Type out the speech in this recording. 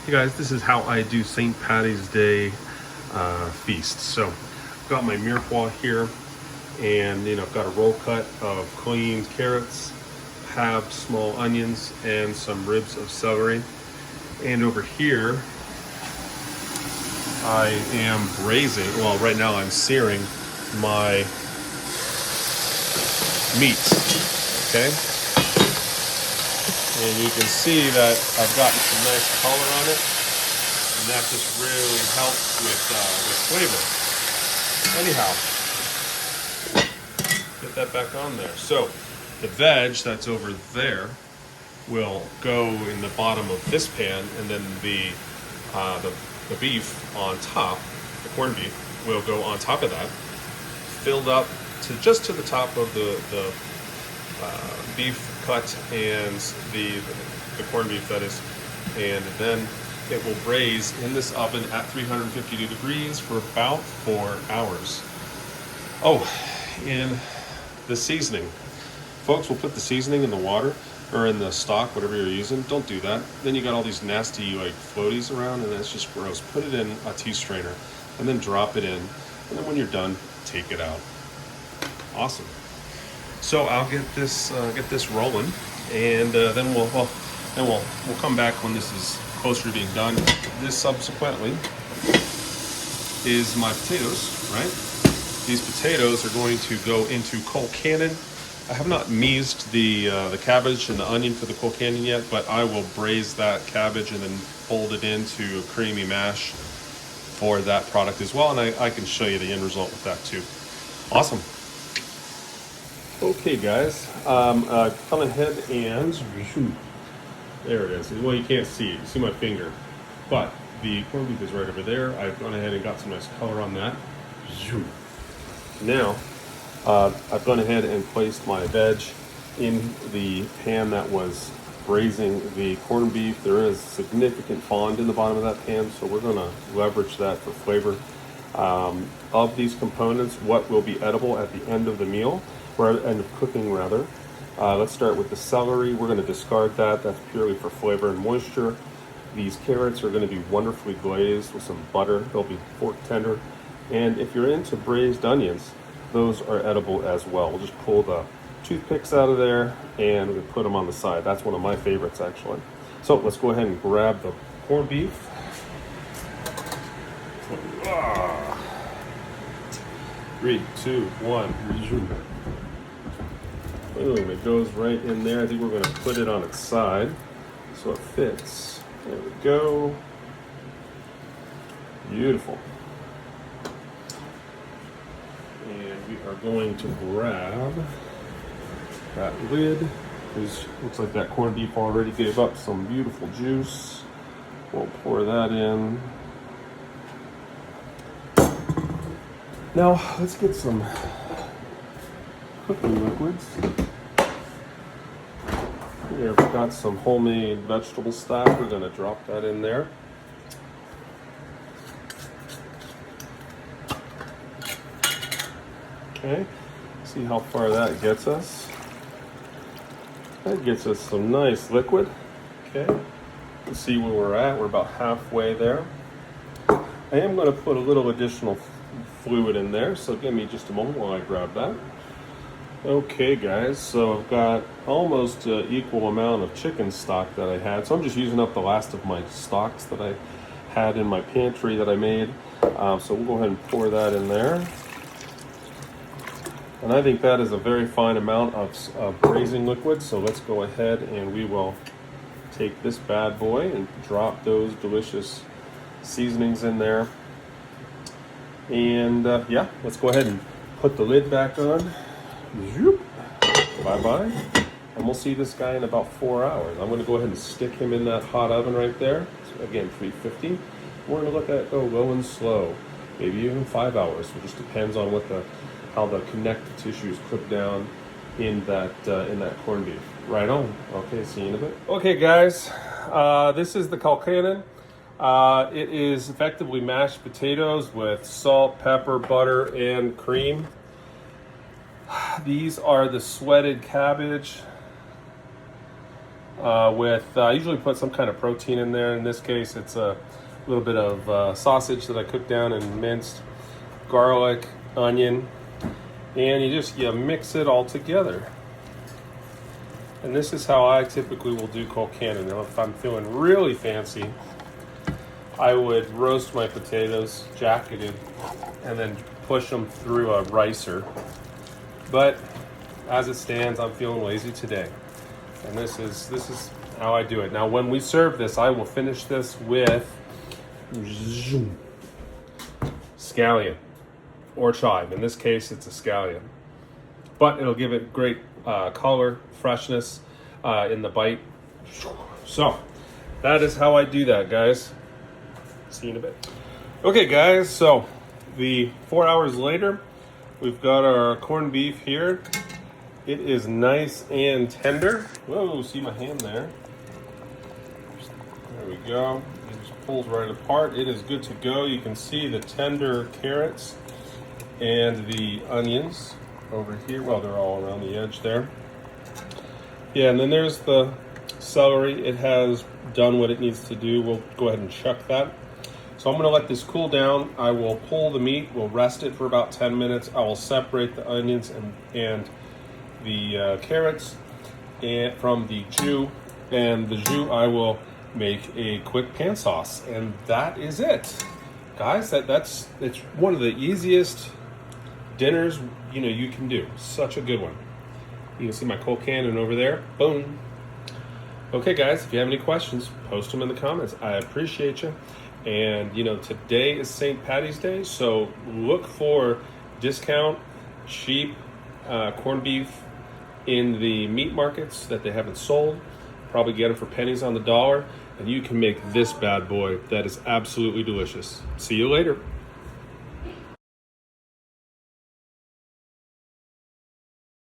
Hey guys, this is how I do St. Patty's Day feast. So I've got my mirepoix here, and I've got a roll cut of cleaned carrots, halved small onions, and some ribs of celery. And over here, I am braising, well, right now I'm searing my meat, okay? And you can see that I've gotten some nice color on it, and that just really helps with flavor. Anyhow, get that back on there. So the veg that's over there will go in the bottom of this pan, and then the beef on top, the corned beef, will go on top of that, filled up to just to the top of the beef cut and the corned beef, that is, and then it will braise in this oven at 352 degrees for about 4 hours. Oh, and the seasoning. Folks will put the seasoning in the water or in the stock, whatever you're using. Don't do that. Then you got all these nasty like floaties around, and that's just gross. Put it in a tea strainer and then drop it in, and then when you're done, take it out. Awesome. So I'll get this rolling, and then we'll come back when this is closer to being done. This subsequently is my potatoes, right? These potatoes are going to go into Colcannon. I have not meased the cabbage and the onion for the Colcannon yet, but I will braise that cabbage and then fold it into a creamy mash for that product as well, and I can show you the end result with that too. Awesome. Okay guys, come ahead and, there it is. Well, you can't see it, you see my finger, but the corned beef is right over there. I've gone ahead and got some nice color on that. Now, I've gone ahead and placed my veg in the pan that was braising the corned beef. There is significant fond in the bottom of that pan, so we're gonna leverage that for flavor. Of these components, what will be edible at the end of the meal, or end of cooking rather. Let's start with the celery. We're gonna discard that. That's purely for flavor and moisture. These carrots are gonna be wonderfully glazed with some butter. They'll be fork tender. And if you're into braised onions, those are edible as well. We'll just pull the toothpicks out of there and we put them on the side. That's one of my favorites actually. So let's go ahead and grab the corned beef. 3, 2, 1. Boom, it goes right in there. I think we're going to put it on its side so it fits. There we go. Beautiful. And we are going to grab that lid, because looks like that corned beef already gave up some beautiful juice. We'll pour that in. Now let's get some cooking liquids. Here we've got some homemade vegetable stock. We're going to drop that in there. Okay, see how far that gets us. That gets us some nice liquid. Okay, let's see where we're at. We're about halfway there. I am going to put a little additional fluid in there, so give me just a moment while I grab that. Okay guys, so I've got almost an equal amount of chicken stock that I had, so I'm just using up the last of my stocks that I had in my pantry that I made. So we'll go ahead and pour that in there. And I think that is a very fine amount of braising liquid, so let's go ahead and we will take this bad boy and drop those delicious seasonings in there. And yeah, let's go ahead and put the lid back on. Bye-bye. And we'll see this guy in about 4 hours. I'm going to go ahead and stick him in that hot oven right there. So again, 350. We're going to let that go low and slow, maybe even 5 hours. It just depends on what how the connective tissue is cooked down in that corned beef. Right on. Okay, see you in a bit. Okay, guys, this is the Colcannon. It is effectively mashed potatoes with salt, pepper, butter, and cream. These are the sweated cabbage. I usually put some kind of protein in there. In this case, it's a little bit of sausage that I cooked down and minced, garlic, onion, and you mix it all together. And this is how I typically will do Colcannon. Now, if I'm feeling really fancy, I would roast my potatoes, jacketed, and then push them through a ricer. But as it stands, I'm feeling lazy today. And this is how I do it. Now, when we serve this, I will finish this with scallion or chive. In this case, it's a scallion. But it'll give it great color, freshness in the bite. So, that is how I do that, guys. See you in a bit. Okay, guys, so the 4 hours later, we've got our corned beef here. It is nice and tender. Whoa, see my hand there. There we go. It just pulls right apart. It is good to go. You can see the tender carrots and the onions over here. Well, they're all around the edge there. Yeah, and then there's the celery. It has done what it needs to do. We'll go ahead and chuck that. So I'm going to let this cool down. I will pull the meat. We'll rest it for about 10 minutes. I will separate the onions and the carrots and from the jus. And the jus I will make a quick pan sauce. And that is it. Guys, it's one of the easiest dinners you can do. Such a good one. You can see my Colcannon over there. Boom. Okay, guys, if you have any questions, post them in the comments. I appreciate you. And today is St. Patty's Day, so look for discount, cheap corned beef in the meat markets that they haven't sold. Probably get them for pennies on the dollar, and you can make this bad boy that is absolutely delicious. See you later.